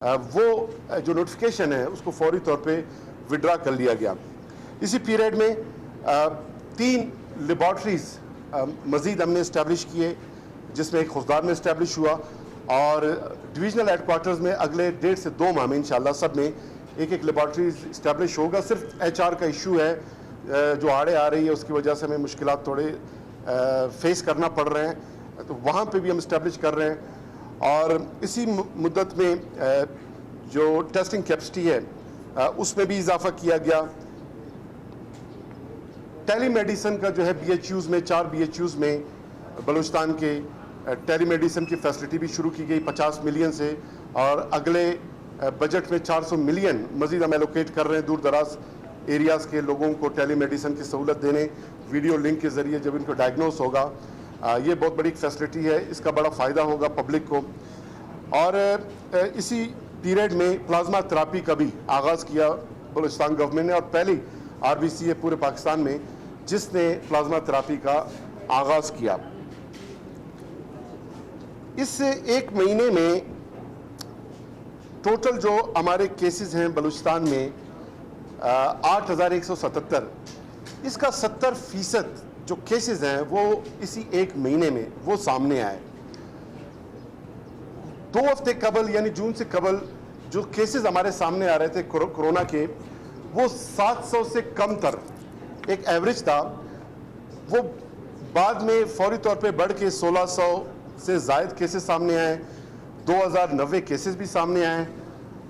वो जो नोटिफिकेशन है उसको फौरी तौर पे विड्रा कर लिया गया। इसी पीरियड में 3 लेबॉर्ट्रीज़ मज़ीद हमने इस्टेब्लिश किए, जिसमें एक खुशदार में इस्टेब्लिश हुआ और डिवीज़नल हेडक्वार्टर्स में अगले 1.5 से 2 माह में इंशाल्लाह सब में एक लेबॉर्ट्रीज़ इस्टेब्लिश होगा। सिर्फ HR का इशू है जो आड़े आ रही है, उसकी वजह से हमें मुश्किलात थोड़े फेस करना पड़ रहे हैं, तो वहाँ पे भी हम इस्टेब्लिश कर रहे हैं। और इसी मुद्दत में जो टेस्टिंग कैपेसिटी है उसमें भी इजाफा किया गया। टेली मेडिसिन का जो है BHUs में 4 BHUs में बलूचिस्तान के टेली मेडिसिन की फैसिलिटी भी शुरू की गई 50 मिलियन से, और अगले बजट में 400 मिलियन मजीद हम एलोकेट कर रहे हैं दूर दराज एरियाज़ के लोगों को टेली मेडिसिन की सहूलत देने, वीडियो लिंक के ज़रिए जब इनको डायग्नोस होगा। ये बहुत बड़ी फैसिलिटी है, इसका बड़ा फ़ायदा होगा पब्लिक को। और इसी पीरियड में प्लाज्मा थेरापी का भी आगाज़ किया बलूचिस्तान गवर्नमेंट ने, और पहली RBC है पूरे पाकिस्तान में जिसने प्लाज्मा थेरापी का आगाज़ किया। इस 1 महीने में टोटल जो हमारे केसेस हैं बलूचिस्तान में 8,177, इसका 70% जो केसेस हैं वो इसी 1 महीने में वो सामने आए। 2 हफ्ते कबल यानी जून से कबल जो केसेस हमारे सामने आ रहे थे कोरोना के, वो 700 से कम तर एक एवरेज था, वो बाद में फौरी तौर पे बढ़ के 1600 से ज़ायद केसेस सामने आए, 2090 केसेस भी सामने आए।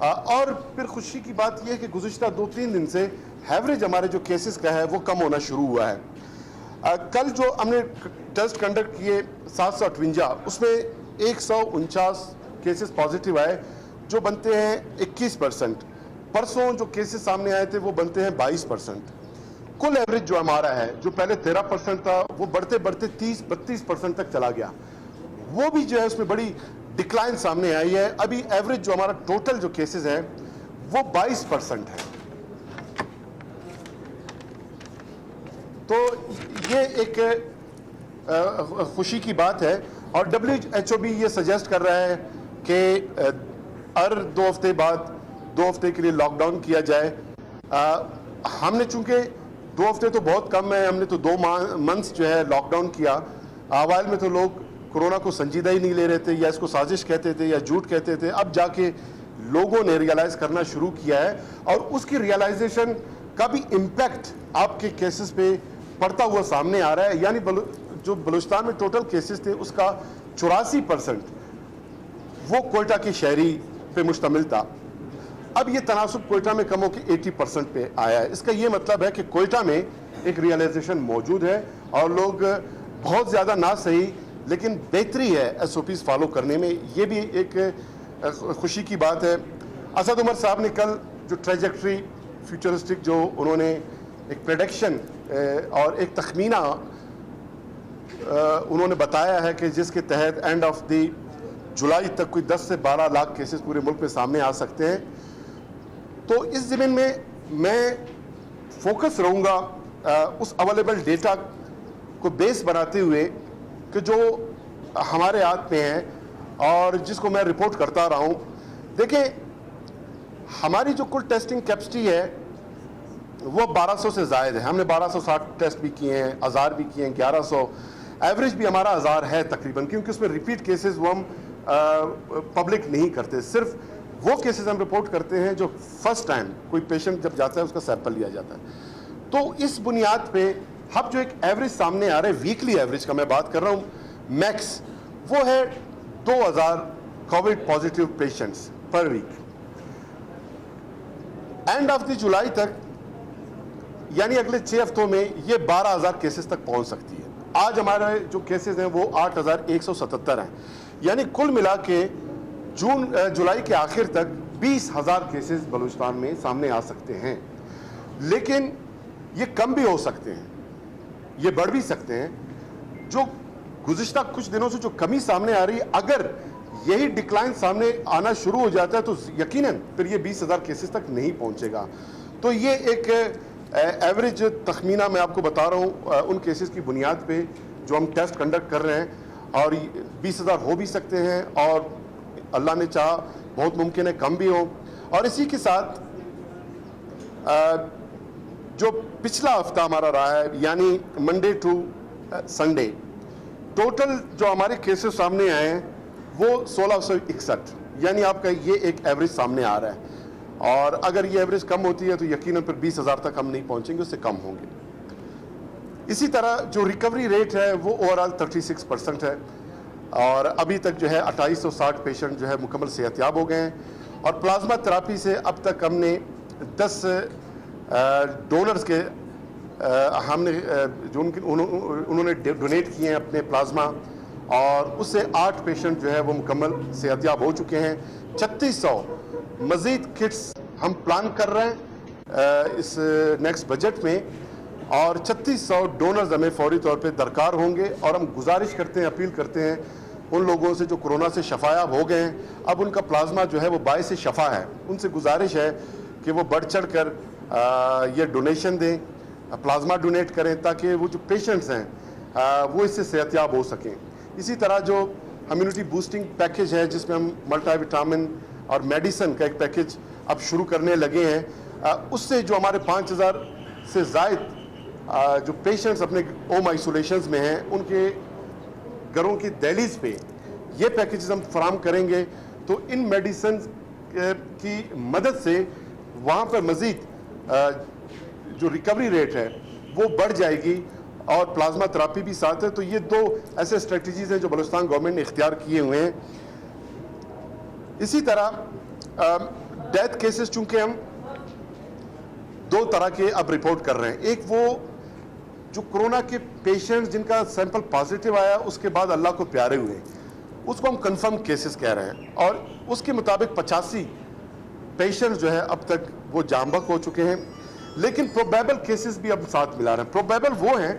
और फिर खुशी की बात यह है कि गुज़िश्ता 2-3 दिन से एवरेज हमारे जो केसेस का है वो कम होना शुरू हुआ है। कल जो हमने टेस्ट कंडक्ट किए 758, उसमें 149 केसेस पॉजिटिव आए जो बनते हैं 21%। परसों जो केसेस सामने आए थे वो बनते हैं 22%। कुल एवरेज जो हमारा है जो पहले 13% था वो बढ़ते बढ़ते 30-32% तक चला गया, वो भी जो है उसमें बड़ी डिक्लाइन सामने आई है। अभी एवरेज जो हमारा टोटल जो केसेस हैं वो 22% है। तो ये एक खुशी की बात है। और WHO भी ये सजेस्ट कर रहा है कि हर 2 हफ्ते बाद 2 हफ्ते के लिए लॉकडाउन किया जाए। हमने चूंकि 2 हफ्ते तो बहुत कम है, हमने तो 2 मंथ्स जो है लॉकडाउन किया। अवाइल में तो लोग कोरोना को संजीदा ही नहीं ले रहे थे, या इसको साजिश कहते थे या झूठ कहते थे। अब जाके लोगों ने रियलाइज करना शुरू किया है और उसकी रियलाइजेशन का भी इम्पैक्ट आपके केसेस पे पड़ता हुआ सामने आ रहा है। यानी जो बलूचिस्तान में टोटल केसेस थे उसका 84% वो कोयटा के शहरी पे मुश्तमिल था। अब ये तनासुब कोयटा में कम होकर 80% पे आया है। इसका ये मतलब है कि कोयटा में एक रियलाइजेशन मौजूद है और लोग बहुत ज़्यादा ना सही लेकिन बेहतरी है SOPs फॉलो करने में। ये भी एक खुशी की बात है। असद उमर साहब ने कल जो ट्रेजेक्ट्री फ्यूचरिस्टिक जो उन्होंने एक प्रेडिक्शन और एक तखमीना उन्होंने बताया है कि जिसके तहत एंड ऑफ द जुलाई तक कोई 10 से 12 लाख केसेस पूरे मुल्क में सामने आ सकते हैं। तो इस ज़मीन में मैं फोकस रहूँगा उस अवेलेबल डेटा को बेस बनाते हुए कि जो हमारे हाथ में है और जिसको मैं रिपोर्ट करता रहा हूँ। देखिए, हमारी जो कुल टेस्टिंग कैपेसिटी है वो 1200 से ज़ायद है। हमने 1260 टेस्ट भी किए हैं, 1000 भी किए हैं, 1100, एवरेज भी हमारा 1000 है तकरीबन, क्योंकि उसमें रिपीट केसेस वो हम पब्लिक नहीं करते। सिर्फ वो केसेस हम रिपोर्ट करते हैं जो फर्स्ट टाइम कोई पेशेंट जब जाता है उसका सैंपल लिया जाता है। तो इस बुनियाद पे अब जो एक एवरेज सामने आ रहा है, वीकली एवरेज का मैं बात कर रहा हूँ, मैक्स वो है 2000 Covid positive patients per week. End of the July तक यानी अगले 6 हफ्तों में ये 12,000 केसेस तक पहुंच सकती है। आज हमारे जो केसेस हैं वो 8,177 हैं, यानी कुल मिला के जुलाई के आखिर तक 20,000 केसेस बलूचिस्तान में सामने आ सकते हैं। लेकिन ये कम भी हो सकते हैं, ये बढ़ भी सकते हैं। जो गुज़िश्ता कुछ दिनों से जो कमी सामने आ रही है, अगर यही डिक्लाइन सामने आना शुरू हो जाता है तो यकीनन फिर ये 20,000 केसेस तक नहीं पहुंचेगा। तो ये एक एवरेज तखमीना मैं आपको बता रहा हूँ उन केसेस की बुनियाद पे जो हम टेस्ट कंडक्ट कर रहे हैं, और 20,000 हो भी सकते हैं और अल्लाह ने चाहा बहुत मुमकिन है कम भी हो। और इसी के साथ जो पिछला हफ्ता हमारा रहा है यानी मंडे टू संडे, टोटल जो हमारे केसेस सामने आए हैं वो 1661, यानी आपका ये एक एवरेज सामने आ रहा है। और अगर ये एवरेज कम होती है तो यकीनन फिर 20,000 तक हम नहीं पहुंचेंगे, उससे कम होंगे। इसी तरह जो रिकवरी रेट है वो ओवरऑल 36% है और अभी तक जो है 2860 पेशेंट जो है मुकम्मल सेहतयाब हो गए हैं। और प्लाज्मा थेरापी से अब तक हमने 10 डोनर्स के हमने जो उन्होंने डोनेट किए हैं अपने प्लाज्मा, और उससे 8 पेशेंट जो है वो मुकम्मल सेहतयाब हो चुके हैं। 3600 मज़ीद किट्स हम प्लान कर रहे हैं इस नेक्स्ट बजट में, और 3600 डोनर्स हमें फौरी तौर पे दरकार होंगे। और हम गुजारिश करते हैं, अपील करते हैं उन लोगों से जो कोरोना से शफायाब हो गए हैं, अब उनका प्लाज्मा जो है वो बायस शफा है, उनसे गुजारिश है कि वो बढ़ चढ़ कर ये डोनेशन दें, प्लाज्मा डोनेट करें, ताकि वो जो पेशेंट्स हैं वो इससे सेहतयाब हो सकें। इसी तरह जो इम्यूनिटी बूस्टिंग पैकेज है जिसमें हम मल्टीविटामिन और मेडिसिन का एक पैकेज अब शुरू करने लगे हैं, उससे जो हमारे 5000 से ज़ायद जो पेशेंट्स अपने होम आइसोलेशंस में हैं उनके घरों की दहलीज पे ये पैकेजेस हम फराम करेंगे, तो इन मेडिसिन की मदद से वहाँ पर मज़ीद जो रिकवरी रेट है वो बढ़ जाएगी और प्लाज्मा थेरापी भी साथ है। तो ये 2 ऐसे स्ट्रेटजीज हैं जो बलूचिस्तान गवर्नमेंट ने इख्तियार किए हुए हैं। इसी तरह डेथ केसेस चूंकि हम 2 तरह के अब रिपोर्ट कर रहे हैं, एक वो जो कोरोना के पेशेंट्स जिनका सैंपल पॉजिटिव आया उसके बाद अल्लाह को प्यारे हुए, उसको हम कंफर्म केसेस कह रहे हैं, और उसके मुताबिक 85 पेशेंट्स जो है अब तक वो जामबक हो चुके हैं। लेकिन प्रोबेबल केसेस भी अब साथ मिला रहे हैं। प्रोबेबल वो हैं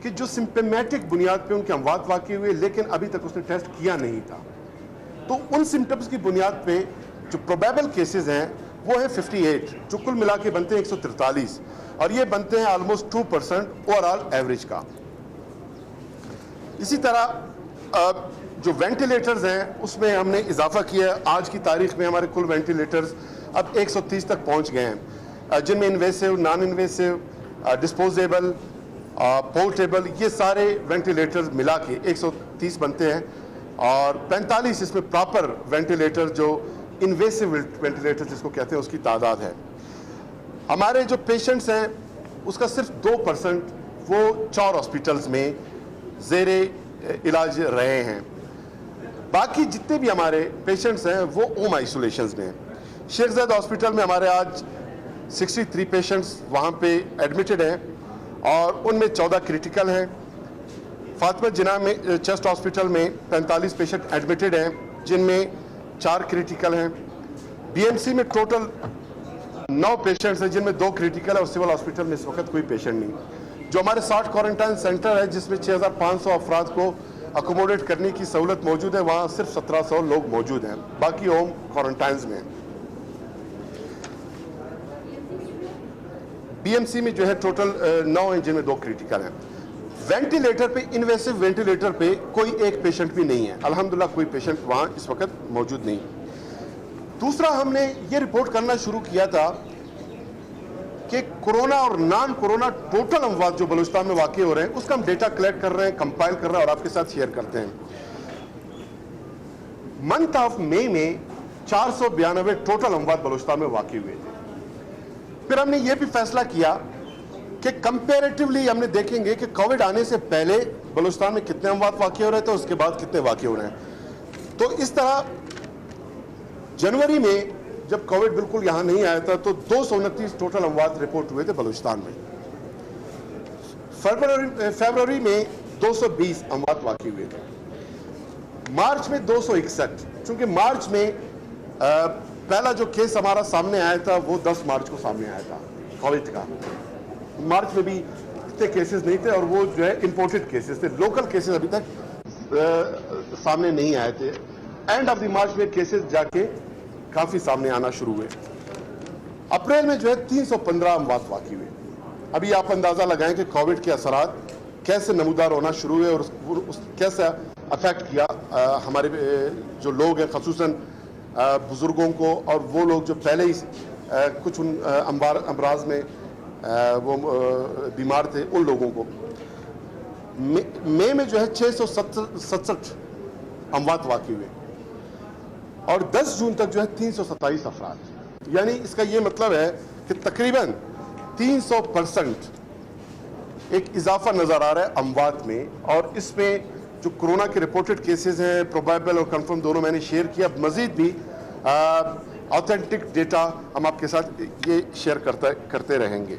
कि जो सिम्टमेटिक बुनियाद पे उनके अमवात वाक़ई हुए लेकिन अभी तक उसने टेस्ट किया नहीं था, तो उन सिम्टम्स की बुनियाद पे जो प्रोबेबल केसेस हैं वो है 58, जो कुल मिला के बनते हैं 143, और ये बनते हैं ऑलमोस्ट 2% ओवरऑल एवरेज का। इसी तरह जो वेंटिलेटर्स हैं उसमें हमने इजाफा किया है। आज की तारीख में हमारे कुल वेंटिलेटर्स अब 130 तक पहुंच गए हैं, जिनमें invasive, non invasive, disposable, portable, ये सारे वेंटिलेटर्स मिला के 130 बनते हैं, और 45 इसमें प्रॉपर वेंटिलेटर जो इन्वेसिव वेंटिलेटर जिसको कहते हैं उसकी तादाद है। हमारे जो पेशेंट्स हैं उसका सिर्फ 2% वो 4 हॉस्पिटल्स में ज़ेरे इलाज रहे हैं। बाकी जितने भी हमारे पेशेंट्स हैं वो होम आइसोलेशंस में हैं। शेरज़ाद हॉस्पिटल में हमारे आज 63 पेशेंट्स वहाँ पे एडमिटेड हैं और उनमें 14 क्रिटिकल हैं। फातिमा जिन्ना में चेस्ट हॉस्पिटल में 45 पेशेंट एडमिटेड हैं जिनमें 4 क्रिटिकल हैं। बीएमसी में टोटल 9 पेशेंट्स हैं जिनमें 2 क्रिटिकल है, और सिविल हॉस्पिटल में इस वक्त कोई पेशेंट नहीं। जो हमारे 60 क्वारंटाइन सेंटर है जिसमें 6500 अफराद को अकोमोडेट करने की सहूलत मौजूद है, वहाँ सिर्फ 1700 लोग मौजूद हैं, बाकी होम क्वारंटाइन में। बीएमसी में जो है टोटल 9 हैं जिनमें 2 क्रिटिकल हैं। वेंटिलेटर पे, इन्वेसिव वेंटिलेटर पे कोई एक पेशेंट भी नहीं है, अल्हम्दुलिल्लाह कोई पेशेंट वहाँ इस वक्त मौजूद नहीं। दूसरा, हमने ये रिपोर्ट करना शुरू किया था कि कोरोना और नॉन कोरोना टोटल अमवात जो बलूचिस्तान में वाक़ई हो रहे हैं उसका हम डेटा कलेक्ट कर रहे हैं, कंपाइल कर रहे हैं और आपके साथ शेयर करते हैं। मंथ ऑफ मई में 492 टोटल अमवात बलूचिस्तान में वाक़ई हुए थे। फिर हमने ये भी फैसला किया कि कंपैरेटिवली हमने देखेंगे कि कोविड आने से पहले बलूचिस्तान में कितने अमवात वाक़ई हो रहे थे, उसके बाद कितने वाक़ई हो रहे हैं। तो इस तरह जनवरी में जब कोविड बिल्कुल यहाँ नहीं आया था तो 229 टोटल अमवात रिपोर्ट हुए थे बलूचिस्तान में। फरवरी में 220 अमवात वाक़ई हुए थे। मार्च में 261, चूंकि मार्च में पहला जो केस हमारा सामने आया था वो 10 मार्च को सामने आया था कोविड का। मार्च में भी इतने केसेस नहीं थे और वो जो है इंपोर्टेड केसेस थे, लोकल केसेस अभी तक सामने नहीं आए थे। एंड ऑफ द मार्च में केसेस जाके काफी सामने आना शुरू हुए। अप्रैल में जो है 315 अमवात वाक़ई हुए। अभी आप अंदाजा लगाएं कि कोविड के असरात कैसे नमूदार होना शुरू हुए और कैसे अफेक्ट किया हमारे जो लोग हैं, खसूसन बुज़ुर्गों को और वो लोग जो पहले ही कुछ उन अमराज में वो बीमार थे, उन लोगों को मई में जो है 667 अमवात वाक़ई हुए और 10 जून तक जो है 327 अफराद। यानी इसका ये मतलब है कि तकरीबन 300% एक इजाफा नज़र आ रहा है अमवात में। और इसमें जो कोरोना के रिपोर्टेड केसेस हैं, प्रोबेबल और कंफर्म दोनों मैंने शेयर किया। मज़ीद भी ऑथेंटिक डेटा हम आपके साथ ये शेयर करते रहेंगे।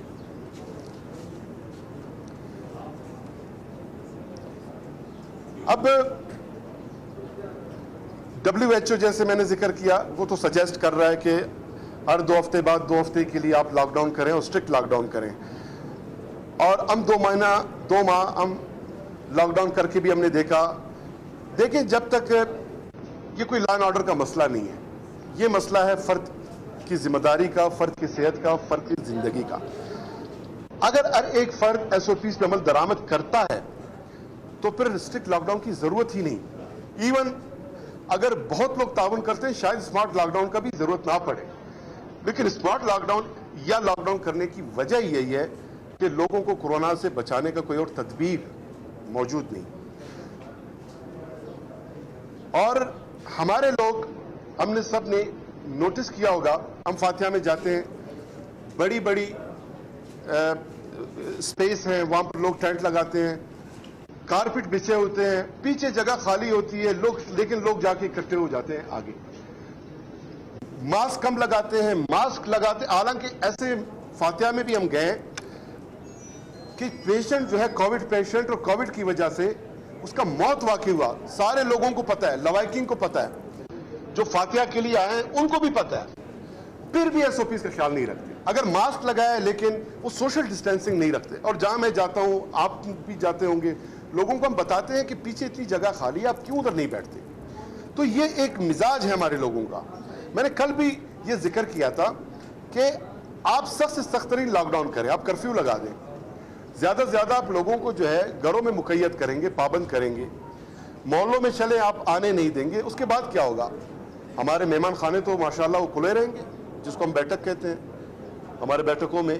अब WHO जैसे मैंने जिक्र किया, वो तो सजेस्ट कर रहा है कि हर 2 हफ्ते बाद 2 हफ्ते के लिए आप लॉकडाउन करें और स्ट्रिक्ट लॉकडाउन करें। और हम 2 माह हम लॉकडाउन करके भी हमने देखा। देखिए, जब तक ये कोई लॉ एंड ऑर्डर का मसला नहीं है, ये मसला है फर्द की जिम्मेदारी का, फर्द की सेहत का, फर्द की जिंदगी का। अगर हर एक फर्द SOPs पे अमल दरामद करता है तो फिर स्ट्रिक्ट लॉकडाउन की जरूरत ही नहीं। इवन अगर बहुत लोग ताउन करते हैं, शायद स्मार्ट लॉकडाउन का भी जरूरत ना पड़े। लेकिन स्मार्ट लॉकडाउन या लॉकडाउन करने की वजह यही है कि लोगों को कोरोना से बचाने का कोई और तदबीर मौजूद नहीं। और हमारे लोग, हमने सब ने नोटिस किया होगा, हम फातिहा में जाते हैं, बड़ी बड़ी स्पेस है, वहां पर लोग टेंट लगाते हैं, कारपेट बिछे होते हैं, पीछे जगह खाली होती है, लेकिन लोग जाके इकट्ठे हो जाते हैं आगे। मास्क कम लगाते हैं, मास्क लगाते, हालांकि ऐसे फातिहा में भी हम गए कि पेशेंट जो है कोविड पेशेंट, और कोविड की वजह से उसका मौत वाकई हुआ। सारे लोगों को पता है, लवाकिन को पता है, जो फातिहा के लिए आए हैं उनको भी पता है, फिर भी SOPs का ख्याल नहीं रखते। अगर मास्क लगाए लेकिन वो सोशल डिस्टेंसिंग नहीं रखते। और जहां मैं जाता हूं, आप भी जाते होंगे, लोगों को हम बताते हैं कि पीछे इतनी जगह खाली है, आप क्यों उधर नहीं बैठते। तो ये एक मिजाज है हमारे लोगों का। मैंने कल भी ये जिक्र किया था कि आप सख्त से सख्त तरीन लॉकडाउन करें, आप कर्फ्यू लगा दें, ज्यादा से ज्यादा आप लोगों को जो है घरों में मुकैयद करेंगे, पाबंद करेंगे, मोहल्लों में चले आप आने नहीं देंगे। उसके बाद क्या होगा? हमारे मेहमान खाने तो माशाल्लाह वो खुले रहेंगे, जिसको हम बैठक कहते हैं। हमारे बैठकों में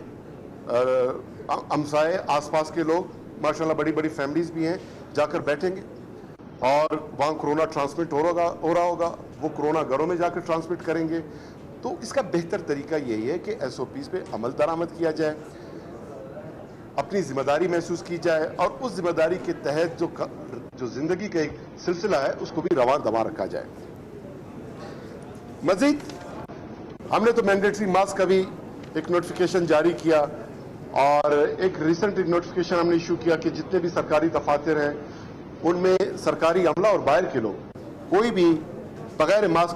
हमसाए आसपास के लोग, माशाल्लाह बड़ी बड़ी फैमिलीज भी हैं, जाकर बैठेंगे और वहाँ कोरोना ट्रांसमिट हो रहा होगा, वो कोरोना घरों में जाकर ट्रांसमिट करेंगे। तो इसका बेहतर तरीका यही है कि SOPs पे अमल दरामद किया जाए, अपनी जिम्मेदारी महसूस की जाए और उस जिम्मेदारी के तहत जो जिंदगी का एक सिलसिला है उसको भी रवा दवा रखा जाए। मजीद हमने तो मैंडेटरी मास्क का भी एक नोटिफिकेशन जारी किया और एक रिसेंट नोटिफिकेशन हमने इशू किया कि जितने भी सरकारी दफातर हैं उनमें सरकारी अमला और बाहर के लोग कोई भी बगैर मास्क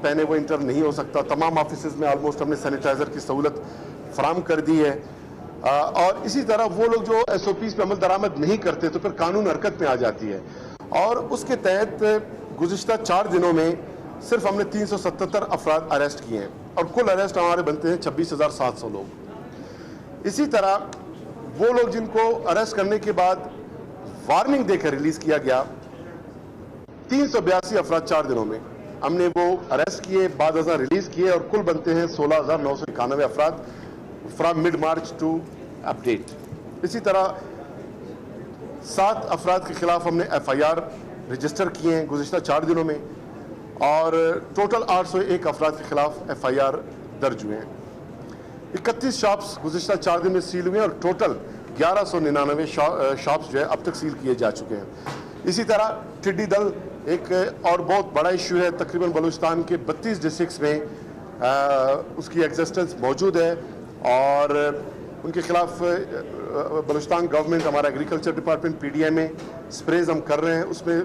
पहने वो इंटर नहीं हो सकता। तमाम ऑफिस में ऑलमोस्ट हमने सैनिटाइजर की सहूलत फराम कर दी है। और इसी तरह वो लोग जो SOPs पे अमल दरामद नहीं करते तो फिर कानून हरकत में आ जाती है। और उसके तहत गुज़िश्ता 4 दिनों में सिर्फ हमने 377 अफराद अरेस्ट किए हैं और कुल अरेस्ट हमारे बनते हैं 26,700 लोग। इसी तरह वो लोग जिनको अरेस्ट करने के बाद वार्निंग देकर रिलीज किया गया, 382 अफराद 4 दिनों में हमने वो अरेस्ट किए, बाद रिलीज किए और कुल बनते हैं 16,991 अफराद from mid March two update. इसी तरह 7 अफराद के खिलाफ हमने FIR रजिस्टर किए हैं गुज़िश्ता 4 दिनों में और टोटल 801 अफराद के खिलाफ FIR दर्ज हुए हैं। 31 शॉप्स गुज़िश्ता 4 दिन में सील हुए हैं और टोटल 1199 शॉप्स जो है अब तक सील किए जा चुके हैं। इसी तरह टिड्डी दल एक और बहुत बड़ा इशू है, तकरीबन बलूचिस्तान के 32 डिस्ट्रिक्ट्स में उसकी एग्जिस्टेंस मौजूद है और उनके खिलाफ बलूचिस्तान गवर्नमेंट, हमारा एग्रीकल्चर डिपार्टमेंट PDI में स्प्रेज हम कर रहे हैं। उसमें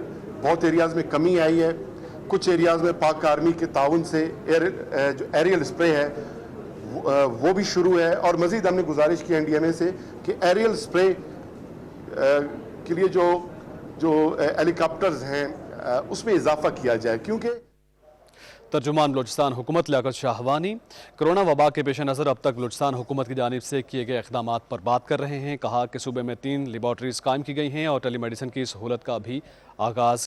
बहुत एरियाज़ में कमी आई है, कुछ एरियाज़ में पाक आर्मी के ताउन से जो एरियल स्प्रे है वो भी शुरू है। और मज़ीद हमने गुजारिश की NDMA से कि एरियल स्प्रे के लिए जो हेलीकॉप्टर्स हैं उसमें इजाफा किया जाए, क्योंकि तर्जुमान बलूचिस्तान हुकूमत लियाकत शाहवानी कोरोना वबा के पेश नज़र अब तक बलूचिस्तान हुकूमत की जानिब से किए गए इक़दामात पर बात कर रहे हैं। कहा कि सूबे में 3 लेबॉर्ट्रीज़ कायम की गई हैं और टेलीमेडिसिन की सहूलत का भी आगाज़